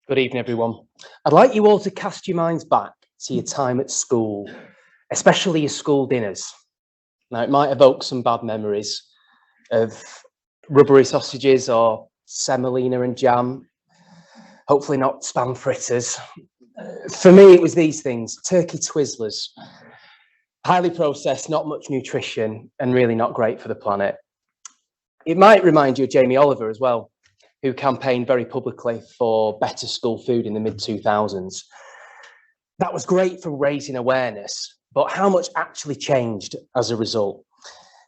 Good evening, everyone. I'd like you all to cast your minds back to your time at school, especially your school dinners. Now, it might evoke some bad memories of rubbery sausages or semolina and jam, hopefully not spam fritters. For me, it was these things: turkey Twizzlers, highly processed, not much nutrition, and really not great for the planet. It might remind you of Jamie Oliver as well, who campaigned very publicly for better school food in the mid-2000s. That was great for raising awareness, but how much actually changed as a result?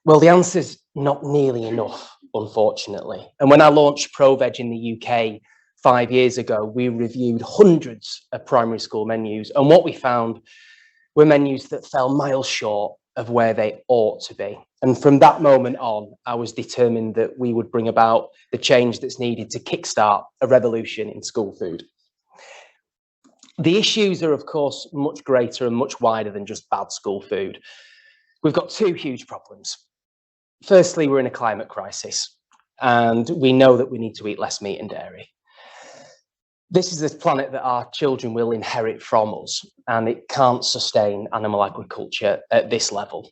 Well, the answer's not nearly enough, unfortunately. And when I launched ProVeg in the UK 5 years ago, we reviewed hundreds of primary school menus, and what we found were menus that fell miles short of where they ought to be. And from that moment on, I was determined that we would bring about the change that's needed to kickstart a revolution in school food. The issues are, of course, much greater and much wider than just bad school food. We've got two huge problems. Firstly, we're in a climate crisis, and we know that we need to eat less meat and dairy. This is a planet that our children will inherit from us, and it can't sustain animal agriculture at this level.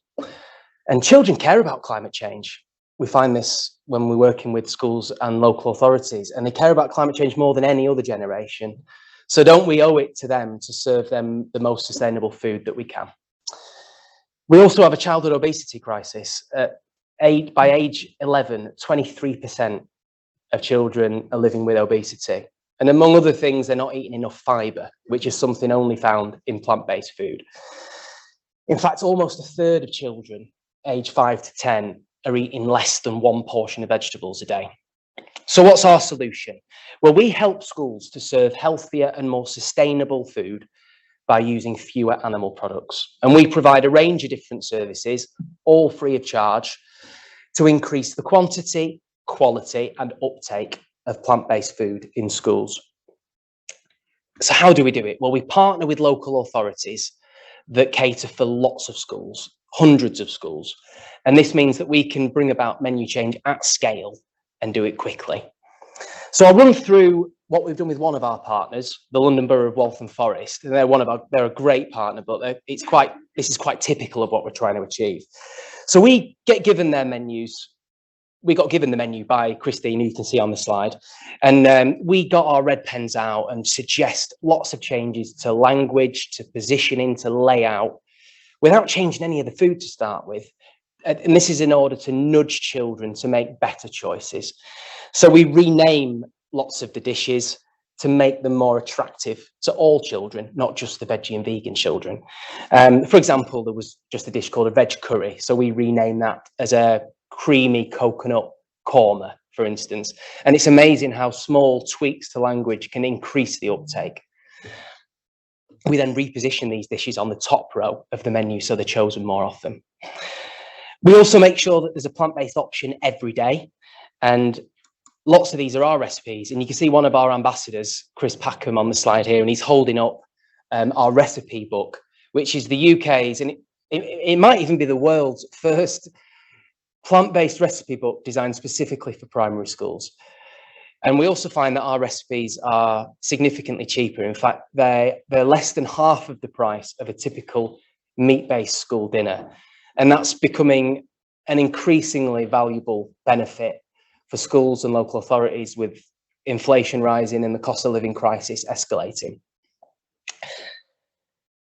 And children care about climate change. We find this when we're working with schools and local authorities, and they care about climate change more than any other generation. So don't we owe it to them to serve them the most sustainable food that we can? We also have a childhood obesity crisis. By age 11, 23% of children are living with obesity. And among other things, they're not eating enough fibre, which is something only found in plant-based food. In fact, almost a third of children aged 5 to 10 are eating less than one portion of vegetables a day. So what's our solution? Well, we help schools to serve healthier and more sustainable food by using fewer animal products. And we provide a range of different services, all free of charge, to increase the quantity, quality, and uptake of plant-based food in schools. So how do we do it? Well, we partner with local authorities that cater for lots of schools, hundreds of schools. And this means that we can bring about menu change at scale and do it quickly. So I'll run through what we've done with one of our partners, the London Borough of Waltham Forest. And they're a great partner, but this is quite typical of what we're trying to achieve. So we get given their menus. We got given the menu by Christine, who you can see on the slide, and we got our red pens out and suggest lots of changes to language, to positioning, to layout, without changing any of the food to start with. And this is in order to nudge children to make better choices. So we rename lots of the dishes to make them more attractive to all children, not just the veggie and vegan children. For example, there was just a dish called a veg curry. So we renamed that as a creamy coconut korma, for instance. And it's amazing how small tweaks to language can increase the uptake. We then reposition these dishes on the top row of the menu so they're chosen more often. We also make sure that there's a plant-based option every day. And lots of these are our recipes. And you can see one of our ambassadors, Chris Packham, on the slide here, and he's holding up our recipe book, which is the UK's, and it might even be the world's first plant-based recipe book designed specifically for primary schools. And we also find that our recipes are significantly cheaper. In fact, they're less than half of the price of a typical meat-based school dinner. And that's becoming an increasingly valuable benefit for schools and local authorities, with inflation rising and the cost of living crisis escalating.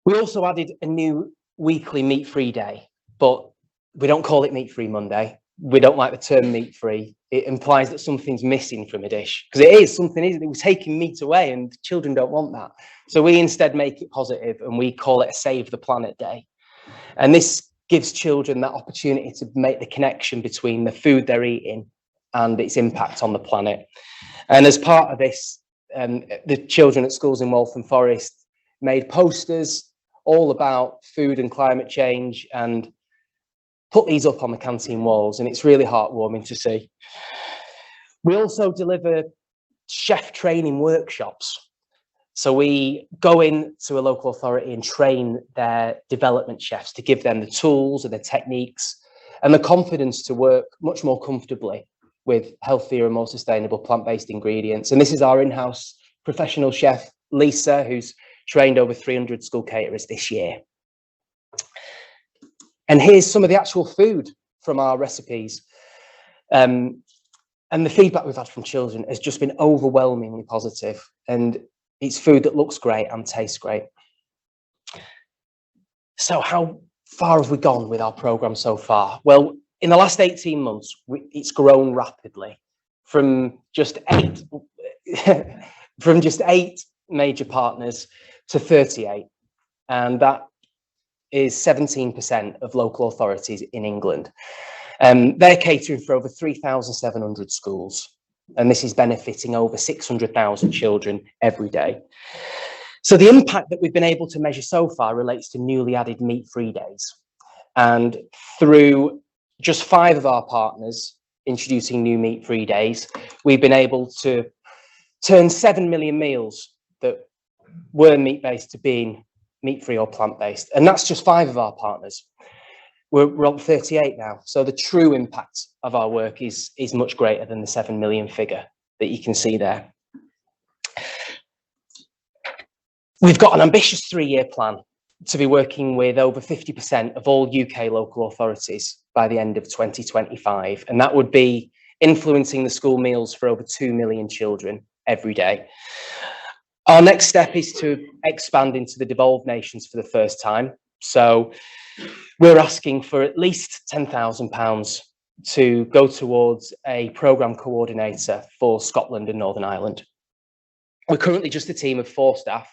We also added a new weekly meat-free day, but we don't call it Meat-Free Monday. We don't like the term meat-free. It implies that something's missing from a dish, because it is something, isn't it? We're taking meat away and children don't want that. So we instead make it positive and we call it a Save the Planet Day. And this gives children that opportunity to make the connection between the food they're eating and its impact on the planet. And as part of this, the children at schools in Waltham Forest made posters all about food and climate change and put these up on the canteen walls, and it's really heartwarming to see. We also deliver chef training workshops. So we go into a local authority and train their development chefs to give them the tools and the techniques and the confidence to work much more comfortably with healthier and more sustainable plant-based ingredients. And this is our in-house professional chef Lisa, who's trained over 300 school caterers this year. And here's some of the actual food from our recipes. And the feedback we've had from children has just been overwhelmingly positive, and it's food that looks great and tastes great. So how far have we gone with our programme so far? Well, in the last 18 months, it's grown rapidly from just eight major partners to 38, and that is 17% of local authorities in England. They're catering for over 3,700 schools, and this is benefiting over 600,000 children every day. So the impact that we've been able to measure so far relates to newly added meat-free days. And through just 5 of our partners introducing new meat-free days, we've been able to turn 7 million meals that were meat-based to being meat-free or plant-based. And that's just 5 of our partners. We're on 38 now. So the true impact of our work is much greater than the 7 million figure that you can see there. We've got an ambitious 3-year plan to be working with over 50% of all UK local authorities by the end of 2025. And that would be influencing the school meals for over 2 million children every day. Our next step is to expand into the devolved nations for the first time. So we're asking for at least £10,000 to go towards a programme coordinator for Scotland and Northern Ireland. We're currently just a team of 4 staff,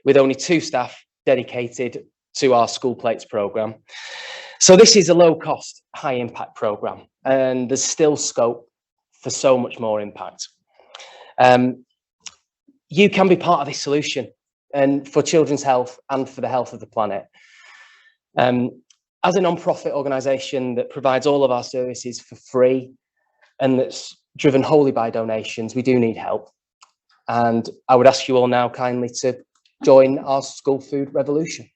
with only 2 staff dedicated to our school plates programme. So this is a low-cost, high-impact programme, and there's still scope for so much more impact. You can be part of this solution, and for children's health and for the health of the planet. As a non-profit organisation that provides all of our services for free and that's driven wholly by donations, we do need help. And I would ask you all now kindly to join our school food revolution.